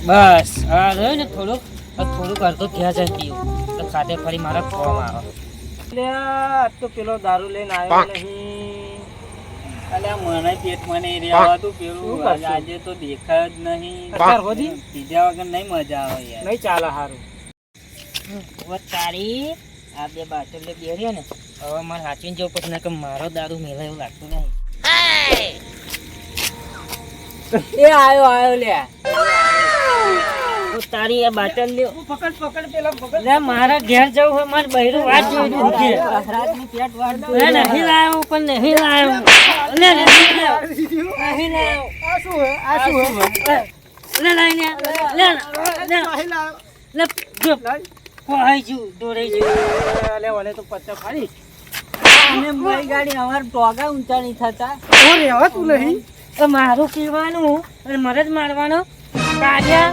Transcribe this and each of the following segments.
બસ આ રહ્યો ને થોડુંક અડધો ઘેર જઈને પીવું તો ખાતે ફરી મારા ફોર્મ આવે. એટલે આજ તો પેલો દારૂ લઈને આવ્યો નહીં. અલ્યા મને પેટમાં નહીં રહેવાતું પેલું આજે તો દેખાય જ નહીં. પીધા વગર નહીં મજા આવે યાર. નહીં ચાલે સારું. તારી આ બે બાટલ બે રહ્યા ને હવે મારે સાચવીને જવું પડશે ને કે મારો દારૂ મેળે એવું લાગતું નહીં. એ આયો લે તારી આ બાટલ લ્યો. પકડ પેલા પકડ. લે મારા ઘેર જવું હોય મારે બૈરું વાત જોઈ દઉં છે. રાતની પેટ વાળતું. લે નહીં લાવ્યો પણ નહીં લાવ્યો. લે નહીં લાવ્યો. નહીં લાવ્યો. આ શું હે? આ શું હે? લે લાઈને લે લે જો કોઈ જુ દોરાઈ જુ. લે ઓલે તો પત્તા ફાડી. અને મારી ગાડી અમાર ટોગા ઊંચા નહીં થતા. ઓરે હવે તું નહીં. મારું પીવાનું અને મરજ મારવાનો કાઢ્યા.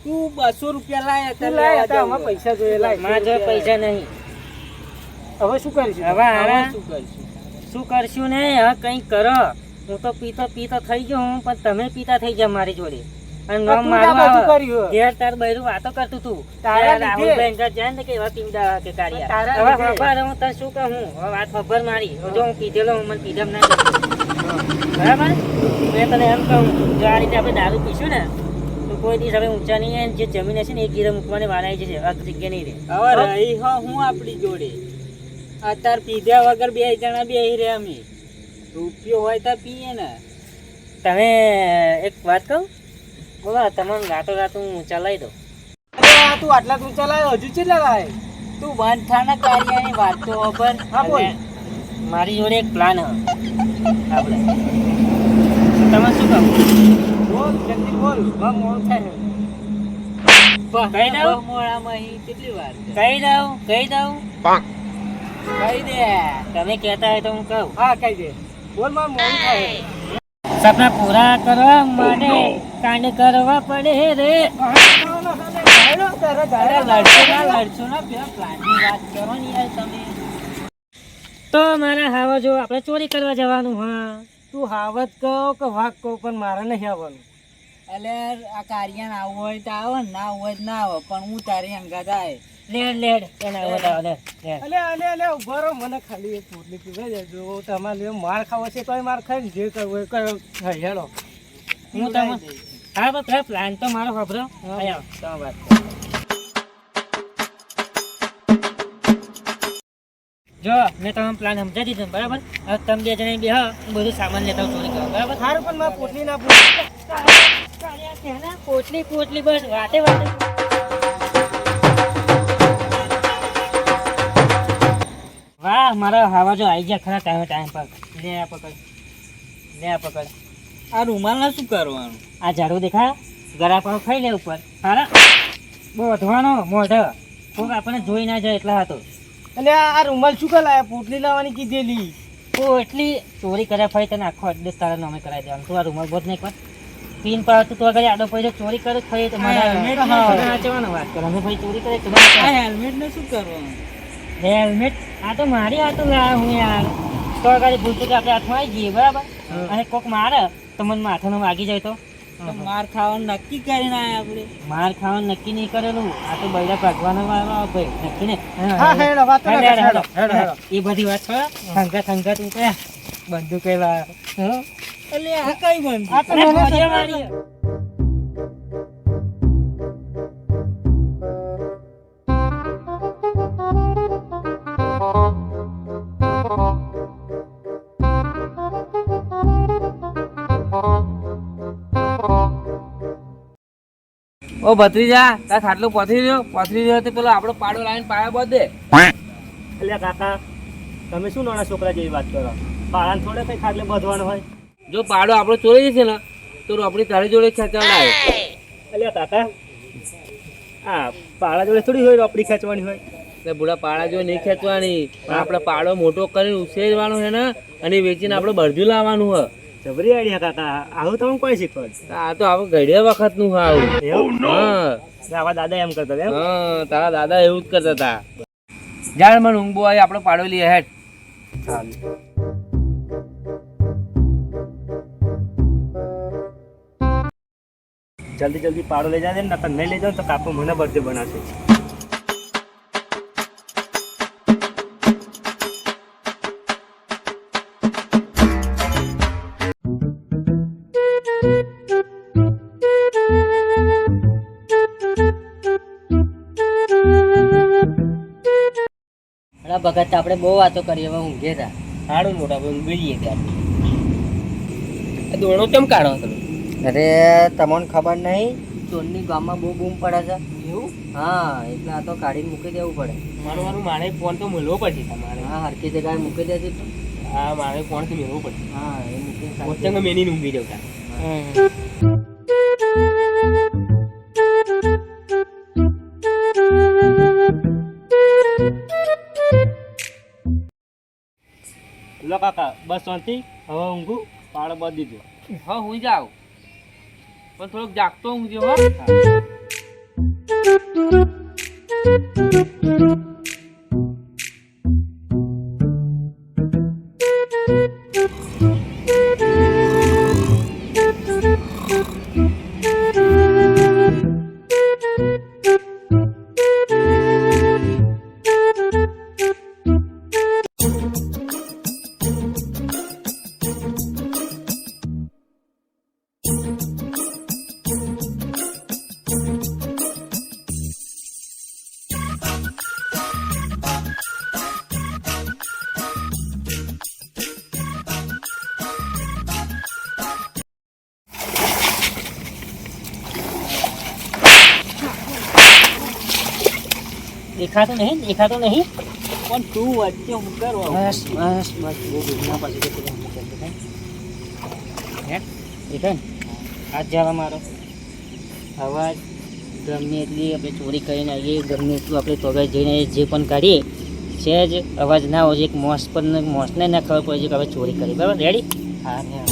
તું 200 રૂપિયા લાયા હતા. આમાં પૈસા જોઈએ લાય. મારા જોડે પૈસા નહીં. હવે શું કરીશું? હવે શું શું કરશું ને હવે કંઈક કરો. હું તો પીતો થઈ ગયો હું પણ તમે પીતા થઈ ગયા મારી જોડે. અને નામ મારું ઘેર તાર બૈરું વાતો કરતું તું. રાહુલ બેન જાય ને કે એવા પીવડા કે કાઢ્યા. હવે ખબર હું તને શું કહું હવે વાત ખબર મારી જો હું પીધેલો હું મને પીધમ ના બરાબર. મેં તને એમ કહું જો આ રીતે આપણે દારૂ પીશું ને તો કોઈ દિવસ હવે ઊંચા નહીં આવે. જે જમીન હશે ને એ ગીરે મૂકવાની વાળા આવી જશે. આ જગ્યા નહીં રહે. હવે રહી હો હું આપણી જોડે અત્યારે પીધા વગર 2 જણા બેહી રહ્યા અમે. રૂપિયો હોય તો પીએ ને. તમે એક વાત કહું બોલો તમને રાતો હું ચલાવી દઉં. તું આટલા તું ચલાવ્યો હજુ કેટલા લાય? તું બંધ થાના કાર્યની વાત તો ખબર. હા બોલ. મારી જોડે એક પ્લાન હ આપણે તમે શું કહો? બોલ જલ્દી બોલ. બહુ મોડું થાય. કહી દઉં મોડામાં અહીં કેટલી વાર છે? કહી દઉં કહી દે. તમે કહેતા હોય તો હું કહું. હા કહી દે. બોલ માં મોડું થાય. સપના પૂરા કરવા માટે કાંડ કરવા પડે રે. લડશો ના પેલા પ્લાનની વાત કરો ને યાર તમે. તો મારા હાવા જો આપણે ચોરી કરવા જવાનું. હા તું હાવત કહો કે વાઘ કહો પણ મારે નહીં આવવાનું. એટલે આ કાર્યન આવું હોય તો આવે ને ના હોય તો ના આવે પણ હું તારી અંગાત આવે. લેડ એના બતાવો લે. અલે ઉભો રહો. મને ખાલી એક પોટલી પીવા દેજો. તમારે માર ખાવો છે તોય માર ખાઈ જે કરવું હોય કરો. હેડો હું તમે હા તો પેલા પ્લાન તો મારો ખબરો. અહીંયા તમે વાત જો મેં તમે પ્લાન સમજાવી દીધો બરાબર. હવે તમે 2 જણા બે બધું સામાન લેતા ચોરી કરો બરાબર. સારું પણ મારે પોટલી ના પોટલી બસ વાતે વાહ મારા હાવા જો આવી ગયા ખરા ટાઈમ પર. લે આ પકડ. આ રૂમાલના શું કરવાનું? આ ઝાડુ દેખા ગરા પર ખાઈ લે ઉપર. સારા બહુ વધવાનો મોઢ કોક આપણને જોઈ ના જાય એટલા હતો. એટલે આ રૂમાલ શું કર લાયા? પોટલી લાવવાની કીધેલી. એટલી ચોરી કર્યા ફરી તને આખો અડ્રેસ તારા નામે કરાવી દેવાનું. તું આ રૂમાલ બોધ નહીં કર. પીન પર તું આગળ આડો પૈસો ચોરી કરે ફરી તમારા વાત કરો. અમે ભાઈ ચોરી કરે હેલ્મેટ ને શું કરવાનું? હેલ્મેટ આ તો મારી હાથું લાવ્યા હું યાર. તો આગળ ભૂલતું કે આપણે હાથમાં આવી જઈએ બરાબર. અને કોક મારે તો મને માથાનો વાગી જાય તો માર ખાવાનું નક્કી કરીને આયા આપણે. માર ખાવાનું નક્કી નહીં કરેલું. આ તો બૈરા ભાગવાનો ભાઈ નક્કી ને. એ બધી વાત કરો. સંગત તું કયા બંદૂક કહેવા. એટલે આ કઈ બંધ? આ તો મારી ઓ ભત્રીજા તાર ખાટલો પથરી રહ્યો તો પેલો આપણો પાડો લાઈન પાયા બાદ દે. એટલે કાકા તમે શું નાના છોકરા જેવી વાત કરો? પાળાને થોડે કઈ ખાટલે બાંધવાનો હોય? જો પાડો આપણો ચોરી જશે ને તો આપણી તારી જોડે ખેંચવા લાવે. એટલે કાકા આ પાળા જોડે થોડી હોય આપણી ખેંચવાની હોય. એટલે બુડા પાડા જો નહીં ખેંચવાની પણ આપણે પાડો મોટો કરીને ઉછેરવાનો છે ને અને વેચીને આપણે બરજુ લાવવાનું હોય. જબરી આઈડિયા કાકા. આવું તમે કોઈ શીખવાડ? આ તો આપણે ઘડિયા વખત નું આવું. હા આવા દાદા એમ કરતા એમ? હા તારા દાદા એવું જ કરતા હતા. જાણ મને ઊંઘ બહુ આવી આપણે પાડો લઈએ હેઠ. જલ્દી જલ્દી પાડો લઈ જાય ને નકર નહીં લઈ જાવ તો કાપો મને બર્થડે બનાવશે. અલા ભગત આપણે બહુ વાતો કરી, હવે ઊંઘે તા. સારું મોટા ભાઈ ઊંઘી ત્યાં દોણો કેમ કાઢો તમે? અરે તમને ખબર નહીં, ચોરની ગામમાં બહુ બૂમ પડે છે. એવું? હા, એટલે આ તો કાઢીને મૂકી દેવું પડે. મારું મારે ફોન તો મળવો પડશે તમારે. હા, હરકી જગ્યાએ મૂકી દેજે તું. હા, મારે ફોન તો મેળવો પડશે. હા, એ મૂકીને પોતે મેની ઊંઘી જતા. લો કાકા બસ શાંતિ, હવે ઊંઘું, પાડો બધી દીધો. હા હું જાઉં પણ થોડોક જાગતો ઊંઘજો. હા દેખાતું નહીં, દેખાતું નહીં. પણ તું વચ્ચે હું કરવા બસ બસ બસ બહુ દૂરના પાછી જતી રહે. હે દેખાય ને હાથ જવા મારો અવાજ ગમે એટલી આપણે ચોરી કરીને આવીએ, ગમે એટલું આપણે તોગાઈ જઈને જે પણ કાઢીએ છે જ અવાજ ના હોય. એક મોસ પર મોસને ના ખબર પડે છે કે આપણે ચોરી કરી. બરાબર, રેડી? હા હા.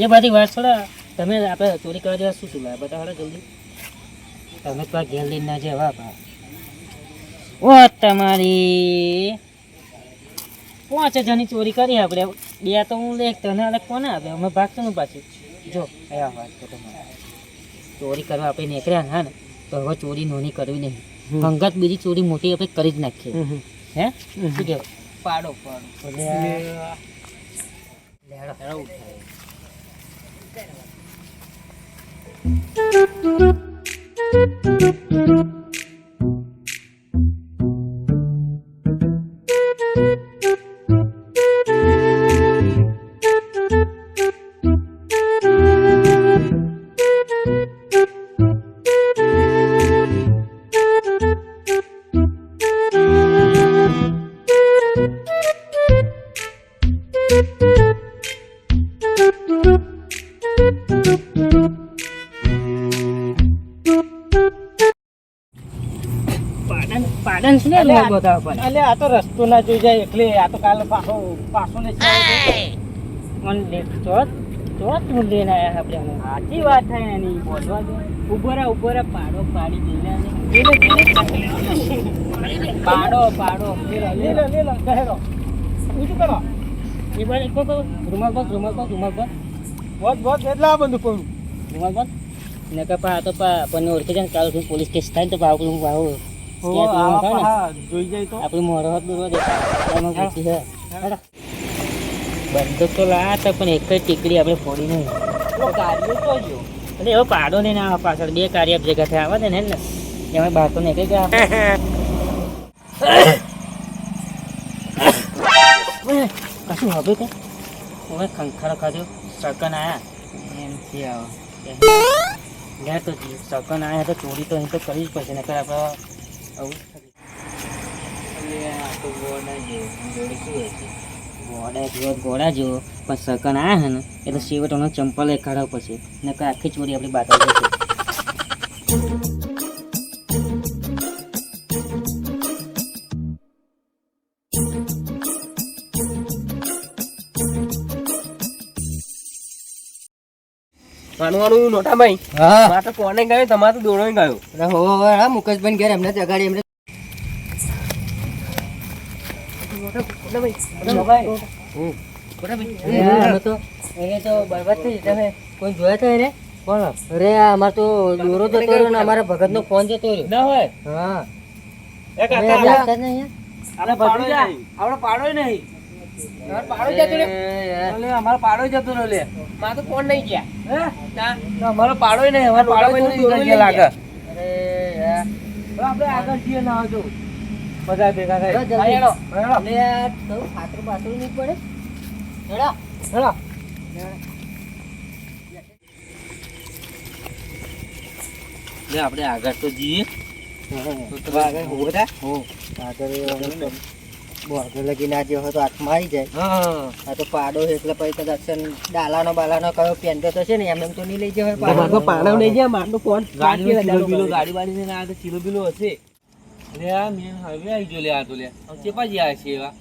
એ બધી વાત છોડા, તમે આપણે ચોરી કરવા જેવા શું શું લાવ્યા બતાવો જલ્દી. તમે તો ઘેર લઈને ના જેવા ભાવ. ઓ તમારી 5000ની ચોરી કરી આપણે. બે તો હું લે, તને અલગ કોને આપે? અમે ભાગતું ને પાછું. જો આ વાત તો તમારે ચોરી કરવા આપણે નીકળ્યા હા ને, તો હવે ચોરી નોની કરવી નહીં. હંગાત બીજી ચોરી મોટી આપણે કરી જ નાખીએ. હે શું કહેવાય? પાડો પાડો લેડો ઉઠાય. પાડન છે ને બધા પણ. અલે આ તો રસ્તો ના જોઈ જાય એટલે આ તો કાલે પાછો ને ઓન લેટ ચોત ચોત હું લઈને આયા આપણે. સાચી વાત થાય એની બોલવા દે. ઉભો રે પાડો પાડી દઈને પાડો પાડો લે લો કહેરો ઊંચું કરો. એ બાજુ કો રૂમાલ બસ બોત એટલે આ બધું કરું રૂમાલ બસ ને કે પા તો પા આપણને ઓળખી જાય ને કાલ પોલીસ કેસ થાય ને તો ભાવ હું ભાવ જોઈ જાય તો આપણું મોઢો હાથ દૂરવા દેખાય. બંદૂક તો લાયા પણ એક જ ટીકડી આપણે ફોડી નહીં. ગાડીઓ તો જો એટલે એવો પાડો ને ના પાછળ બે કાર્ય ભેગા થયા આવે ને એમાં બહાર તો નીકળી ગયા. કશું હવે કે હવે ખંખારો ખાધો સકન આયા એમથી આવો લે તો સકન આયા તો ચોરી તો અહીં તો કરવી જ પડશે નકર આપણે આવું ગોળા જેવો પણ સકન આ હે ને એટલે શેવટોનો ચંપલ એ કાઢવા પછી ને આખી ચોરી આપણી બાત આવી જશે. માનવાનું નોટાભાઈ હા મારે તો કોને ગયો તમારે તો દોડો ગયો. હા મુકેશભાઈ ઘેર એમને જગાડી એમને બરબાદ થઈ તમે કોઈ જોયા તો એને કોણ? અરે અમાર તો દોરો જતો રહ્યો ને અમારા ભગત નો ફોન જતો રહ્યો. ના હોય હા એ કાકા આપડે પાડો નહીં. પાડો જતો રે અમારો પાડો જતો રહ્યો લે મારે તો કોણ નહીં ગયા હે અમારો પાડો નહીં અમારો પાડો નહીં લાગે. આપણે આગળ જઈએ ના આવજો બધા ભેગા થાય. ખાતરું બાતરું નહીં પડે. હેડો હેડો આપણે આગળ તો જઈએ આગળ લગીને આ જેવો તો હાથમાં આવી જાય. આ તો પાડો છે એટલે પછી કદાચ ડાલાનો બાલાનો કયો પેન્ટો તો છે ને એમ તો નહીં લઈ જવાય. પાડો નહીં જાય મારનો ફોન ગાડી વાડી ને આ તો ચીલો બીલો હશે. અરે આ મેન હવે આવી ગયો લે આ તો લે ચેપા જ આ છે એવા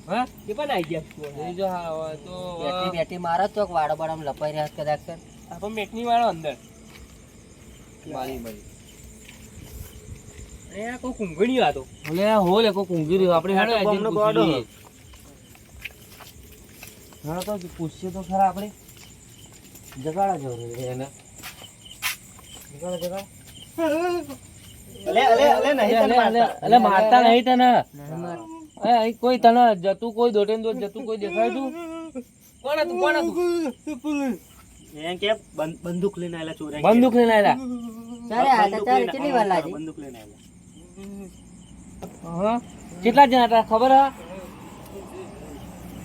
હા ચેપા ના આવી ગયા જો હા તો બેટી મારા ચોક વાડો બાડામાં લપાઈ રહ્યા છે કદાચ આપણ મેટની વાળો અંદર બારી બારી એ કોઈ કુંગણી વાતો ઓલે હો લે કોઈ કુંગી રહ્યો આપણે હેડો આજે પૂછીએ. હા તો પૂછીએ તો ખરા આપણે જગાડા જવું એને જગાડા અલે મારતા નહીં તને કોઈ તને જતું કોઈ દોડે જતું કોઈ દેખાય તું કોણ હતું એમ કે બંદૂક લઈને આયેલા ચોરે. બંદૂક લઈને આયેલા કેટલી વાર લાગી? બંદૂક લઈને આયેલા. હા કેટલા જણા હતા ખબર હા?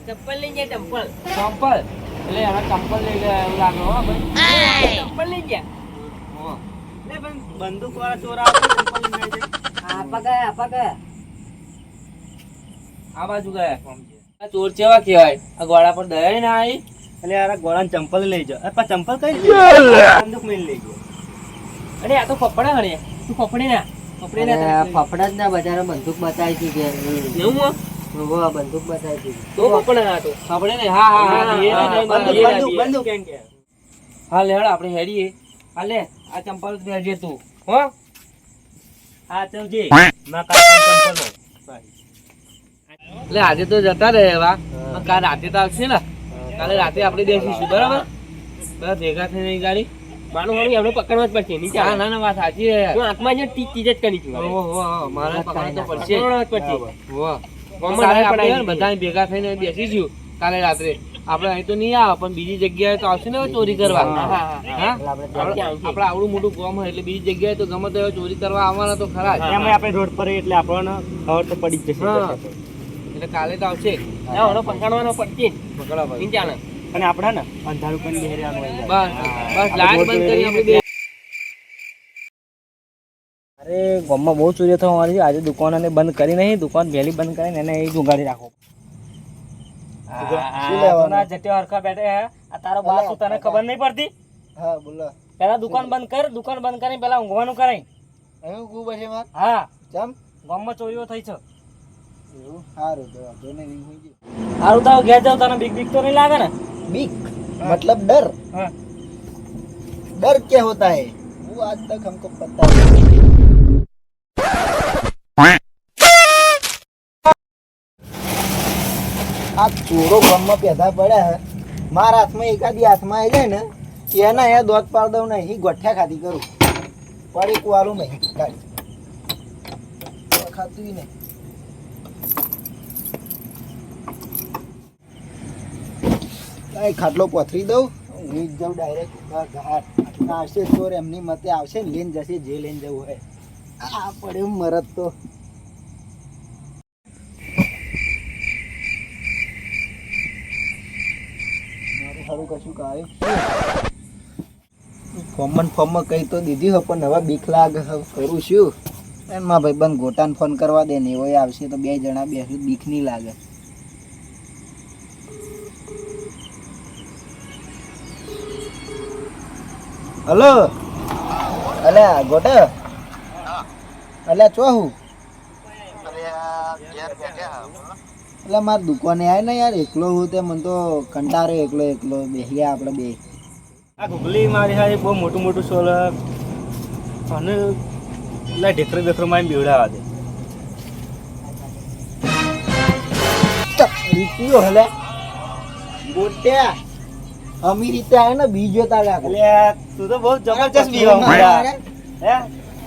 ચપ્પલ લઈ ગયા ચપ્પલ. ચંપલ એટલે એના ચંપલ લઈ ગયા એવું લાગે હો ભાઈ. ચપ્પલ લઈ ગયા. હા લે પણ બંદૂક વાળા ચોર આવે ચંપલ લઈને આવી જાય. આપા ગયા. આ બાજુ ગયા આ ચોર કેવા કહેવાય? આ ગોળા પર દયા ના આવી એટલે યાર ગોળાને ચંપલ લઈ જાઓ. અરે પણ ચંપલ કઈ બંદૂક મેં લઈ ગયો. અરે આ તો ફફડા હણે તું ફફડી ના ફફડા જ ના બજારે બંદૂક બતાવી હતી એવું હો? બંદૂક બતાવી હતી. તો ફફડા ના તો ફફડે ને હા હા હા બંદૂક કેમ કે હા લે હેડ આપણે હેડીએ. હા લે આ ચંપલ પહેરજે તું હો. હા ચલજી ના કાકા ચંપલ એટલે આજે તો જતા રહે એવા કાલ રાતે તો આવશે ને કાલે રાતે આપણે બેસીશું બરાબર બધા ભેગા થઈને ગાડી માનું હારું એમને પકડવા જ પડશે નીચે. હા ના ના વાત સાચી છે. હું આંખમાં જો ટીચ જ કરી છું. મારે પકડવા તો પડશે બધા ભેગા થઈને બેસીશું કાલે રાત્રે. આપણે અહીં તો નહીં આવે પણ બીજી જગ્યાએ તો આવશે ને ચોરી કરવા. આપણે આવડું મોટું ગામ હોય એટલે બીજી જગ્યાએ તો ગમે તો ચોરી કરવા આવવાના તો ખરા જ. એમ આપણે રોડ પર એટલે આપણને ખબર તો પડી જ જશે. એટલે કાલે તો આવશે પકડવાનો પડશે પકડવા ચાલે. અને આપણે ને અંધારું પણ બેહરેવાનું હોય. બસ બસ લાઈટ બંધ કરી આપણે અરે ગામમાં બહુ ચોરીઓ થવાની છે. આજે દુકાનને બંધ કરી નહીં, દુકાન વહેલી બંધ કરીને એને એ જુગાડી રાખો. જટ્યો હરખા બેઠે હે. આ તારો બાપ શું તને ખબર નહીં પડતી? હા બોલો. પેલા દુકાન બંધ કર, દુકાન બંધ કરીને પેલા ઊંઘવાનું કરાય. એવું કુ પછી માર હા જમ ગામમાં ચોરીઓ થઈ છે. એવું સારું તો વાંધો નહીં હું ગયો. હારું તાવ ઘેર જાવ, તને બીક બીક તો નહીં લાગે ને? बीक मतलब डर, હા डर क्या होता है वो आज तक हमको पता है। આ ચોરો ગામમાં પેદા પડ્યા હે, મારા હાથમાં એકાદી હાથમાં આવી જાય ને એના અહીંયા દોત પાડ દઉં ને અહીં ગોઠ્યા ખાધી કરું, પડી કુવારું નહીં કાઢી ખાતું નહીં. ખાટલો પથરી દઉં, હું જ જાઉં ડાયરેક્ટ ઘાટ. આવશે ચોર એમની મતે આવશે ને લઈને જશે જે લઈને જવું હોય. આ પડ્યું મરદ તો મારું સારું કશું કાયું ફોર્મમાં કઈ તો દીધી હોય પણ હવે બીક લાગે હવે કરું શું. એમાં ભાઈ બંધ ગોટાને ફોન કરવા દે ને એવો આવશે તો 2 જણા બેસું બીક નહીં લાગે. હલો અલ્યા ગોટા અલ્યા ચો હું એટલે મારી દુકાને આવે ને યાર એકલો હું તે મને તો કંટાળો એકલો બેસીએ આપણે બે. આ ગુગલી મારી હારી બહુ મોટું મોટું સોલ અને એટલે ઢેકરો બેકરો મારી બીવડાવા દે રીતિયો હલે ગોટ્યા અમી રીતે આવે ને બીજો તાળા એટલે તું તો બહુ જબરજસ્ત બીવા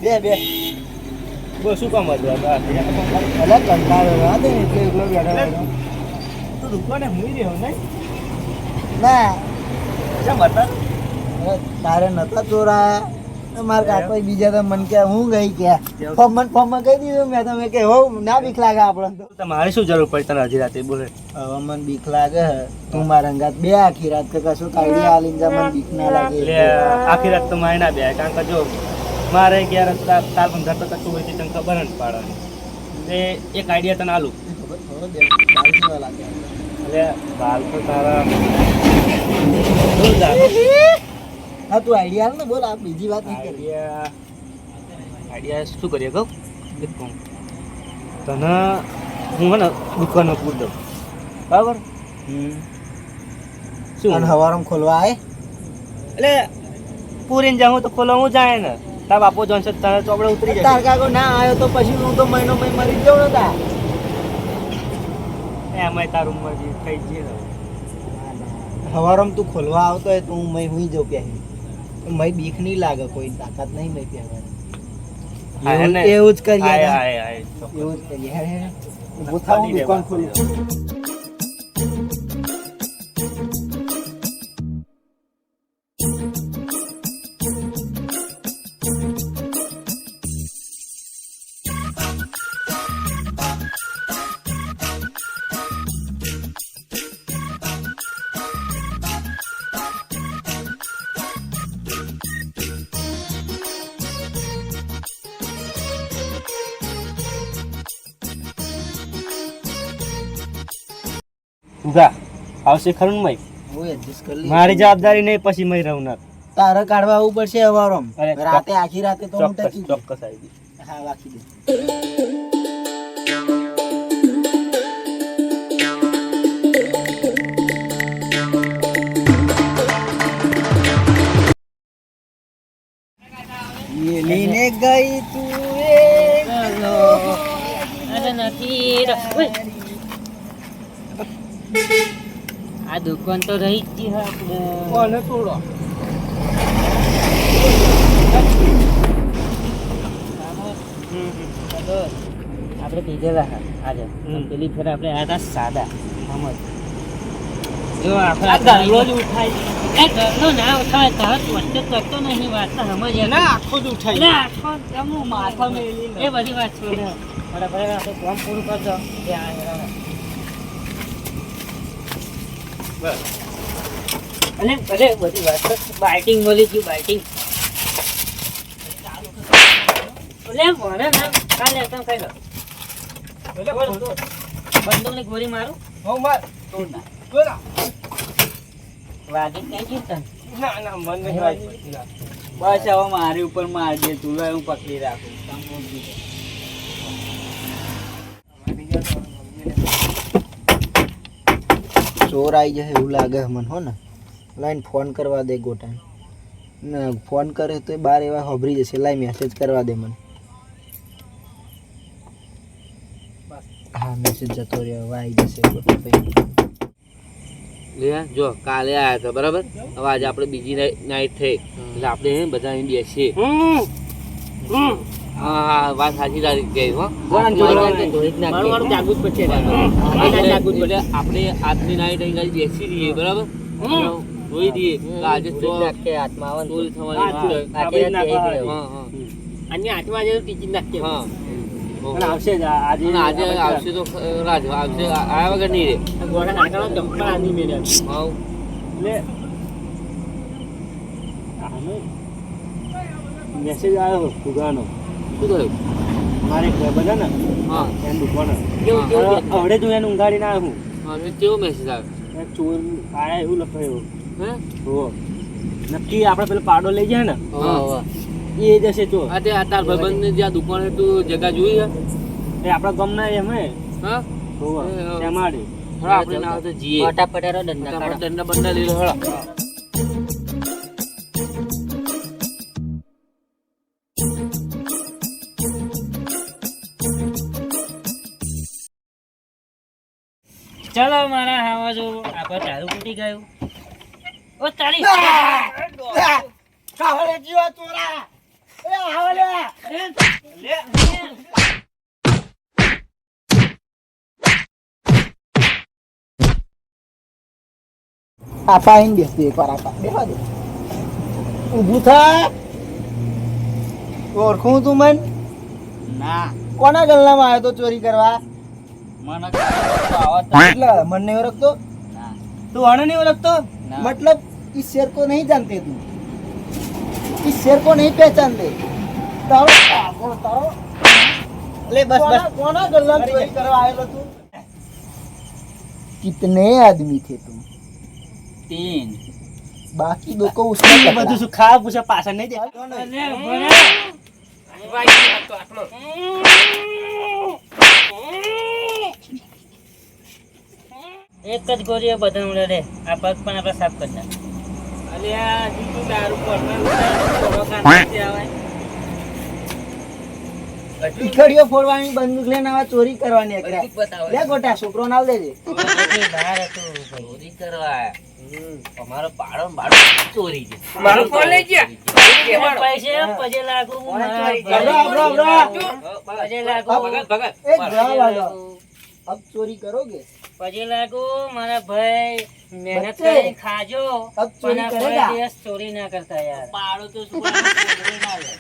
હે બે બહુ શું કામ હતું અલે કંટાળો રહ્યા દે એટલે એકલો બેઠો તું દુકાને હુઈ રહ્યો નહીં ના કેમ હતા અરે તારે નતા ચોરાયા મારા કાકા બીજા તો મને કે હું ગઈ કે ફોર્મમાં કહી દીધું મેં તમે કે હો ના બીક લાગે આપણને તો તમારે શું જરૂર પડી તને હજી રાતે બોલે હવે મને બીક લાગે તું મારા અંગાત બે આખી રાત કે કશું કાઢી આલીને જા મને બીક ના લાગે એટલે આખી રાત તો મારે ના બે કારણ કે જો મારે 11 તાર 15 તો કશું હોય તે તને ખબર જ પાડવાની એટલે એક આઈડિયા તને આલું એટલે બાલ તો તારા હા તું આઈડિયા ને બોલ આ બીજી વાત નહીં કરી આઈડિયા શું કરીએ કહું તને હું હે ને દુકાનમાં પૂર દઉં બરાબર શું અને હવારમાં ખોલવા આવે એટલે પૂરીને જાઉં તો ખોલવા જાય ને તાર બાપો જોનશે તને ચોપડે ઉતરી તાર કાકો ના આવ્યો તો પછી હું તો મહિનો મરી જ જાઉં નતા એમાંય તારું મરજી થઈ ગઈ હવારમાં તું ખોલવા આવતો હોય તો હું મય હુઈ જાઉં કે મય બીક નહીં લાગે કોઈ તાકાત નહીં મય પહેરવાની એવું જ કરીએ એવું જ કરીએ હે ઊભું થાવ હું દુકાન ખોલું ઉગા આવશે ખરું મય હું એડજસ્ટ કરી લઈશ. મારી જવાબદારી નહીં પછી મય રહું તારે કાઢવા આવવું પડશે હવારમાં અરે, રાતે આખી રાતે તો હું ચોક્કસ ટકી ચોક્કસ આવી ગઈ હા રાખી દે ये लेने गई तू અરે નથી આ દુકાન તો રહી જ ગઈ આપણે કોને તોડો આપણે પીધેલા હા આજે પેલી ફેર આપણે આયા હતા સાદા સમજ જો આપણે રોજ ઉઠાય ઘરનો ના ઉઠાય તાર વચ્ચે કરતો નહીં વાત તો સમજ ના આખો જ ઉઠાઈ આખો તમું માથા મેલી એ બધી વાત છોડે બરાબર આપણે કામ પૂરું કરજો અને ભલે બધી વાત બાઇટિંગ મળી ગયું બાઇટિંગ ભલે મને ના કાલે એકદમ ખાઈ લો બંદૂકની ગોળી મારું હો માર તોડ ના ગોરા વાગી ક્યાં ગયું તને ના ના મન નહીં વાગી બસ હવે મારી ઉપર મારજે તું લે હું પકડી રાખું ચોર આવી જશે એવું લાગે મને હો ને લાઈન ફોન કરવા દે ગોટાને ને ફોન કરે તો બાર એવા હોભરી જશે લાઈ મેસેજ કરવા દે મને હા મેસેજ જતો રહ્યો હવે આવી જશે ગોટા ભાઈ લે જો કાલે આયા હતા બરાબર હવે આજે આપણે બીજી નાઈટ થઈ એટલે આપણે હે બધા અહીં બેસીએ હા વાત સાચી તારી કહી હો આપણે આજની નાઈટ અહીં બેસી રહીએ બરાબર જોઈ દઈએ કે આજે હાથમાં ચોરી થવાની હા આવશે જ આજે આજે આવશે તો રાજ આવશે આયા વગર નહીં રે ગોળા નાખવાનો ચંપા આની મેરે હા એટલે મેસેજ આવ્યો ફુગાનો શું થયું મારે એક ભાઈબંધ હે ને હા એને દુકાન હે. કેવું કેવું હવે તું એને ઊંઘાડીને આવ્યો હું હા કેવો મેસેજ આવે એક ચોર આયા એવું લખાયું હે હો નક્કી આપણે પેલો પાડો લઈ જાય ને હા એ જશે ચોર આ તે આ તાર ભાઈબંધને જ્યાં દુકાન છે તું જગ્યા જોઈ છે એ આપણા ગામના એમ હે હા હોવા એ, ત્યાં માડે હા આપણે ના તો જીએ ફટાફટારો દંડા આપણે કાઢો. દંડા બંડા લઈ લો હળા ચલો મારા હાવા જો આપણે તારું તૂટી ગયું ઓ તારી કાવલે જીવા ચોરા એ હાવલે આપા આઈને બેસતી એકવાર આપા બેસવા દે ઊભું થા ઓળખું તું મન ના કોના ગલ્લામાં આવ્યો તો ચોરી કરવા મને આવત એટલે મન નહીં ઓળખતો ના તું આને नहीं ओळखतो ना। मतलब इस शेर को नहीं जानते तुम इस शेर को नहीं पहचानते तारो तारो ले बस बस कोना गल्ला में चोरी करवा आएलो तू कितने आदमी थे तुम 3 बाकी दो को उसने બધું શું ખા પૂછે પાછળ નહીં દે એક જ ગોળીએ બધા ઉડે રે આ પગ પણ આપણે સાફ કરી નાખ. અલ્યા તું દારૂ પડવાનો આવે ઈકડીઓ ફોડવાની બંદૂક લઈને આવા ચોરી કરવાની એકરા બધું બતાવે લે ગોટા છોકરો નાલ દેજે ઓથી બહાર હતું ભાઈ. ચોરી કરવા અમારો પાડો ને બાડો ચોરી છે મારો ફોન લઈ ગયા પૈસે પજે લાગુ મારા બ્રો, બ્રો, પજે લાગુ ભગત ભગત एक जवाब आ जाओ अब चोरी करोगे પજે લાગુ મારા ભાઈ મહેનત બચ્ચે. કરીને ખાજો અબ ચોરી પણ આ કરેગા? કોઈ દિવસ ચોરી ના કરતા યાર. પાડો તો શું કરે ના લે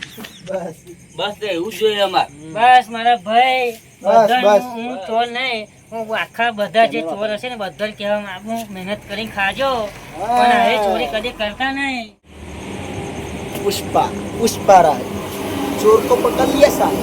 बस બસ તો એવું જ જોઈએ અમાર બસ મારા ભાઈ બસ, બધાનું બસ. હું ચોર નહીં હું આખા બધા જે ચોર હશે ને બધા કહેવા માંગુ મહેનત કરીને ખાજો પણ હવે ચોરી કદી કરતા નહીં. पुष्पा पुष्पा राज चोर को पकड़ लिया साहब